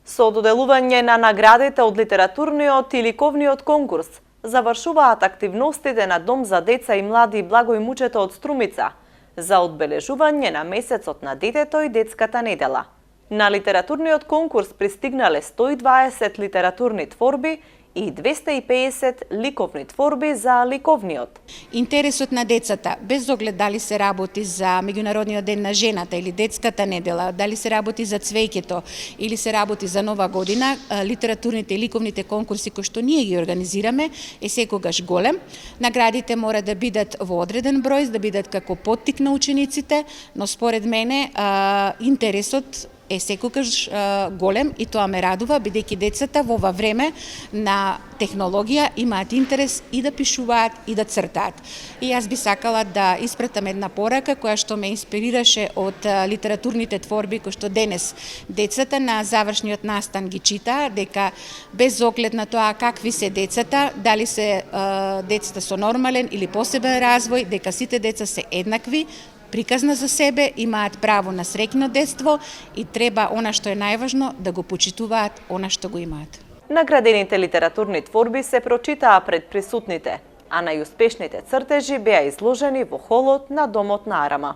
Со доделување на наградите од литературниот и ликовниот конкурс завршуваат активностите на Дом за деца и млади Благој Мучето од Струмица за одбележување на месецот на детето и детската недела. На литературниот конкурс пристигнале 120 литературни творби и 250 ликовни творби за ликовниот. Интересот на децата, без оглед дали се работи за Меѓународниот ден на жената или детската недела, дали се работи за цвеќето или се работи за Нова година, литературните и ликовните конкурси кои што ние ги организираме е секогаш голем. Наградите мора да бидат во одреден број, да бидат како поттик на учениците, но според мене интересот е секогаш голем и тоа ме радува, бидејќи децата во ова време на технологија имаат интерес и да пишуваат и да цртаат. И јас би сакала да испратам една порака која што ме инспирираше од литературните творби кои што денес децата на завршниот настан ги читаа, дека без оглед на тоа какви се децата, дали се децата со нормален или посебен развој, дека сите деца се еднакви, приказна за себе, имаат право на среќно детство и треба она што е најважно да го почитуваат она што го имаат. Наградените литературни творби се прочитаа пред присутните, а најуспешните цртежи беа изложени во холот на Домот на Арама.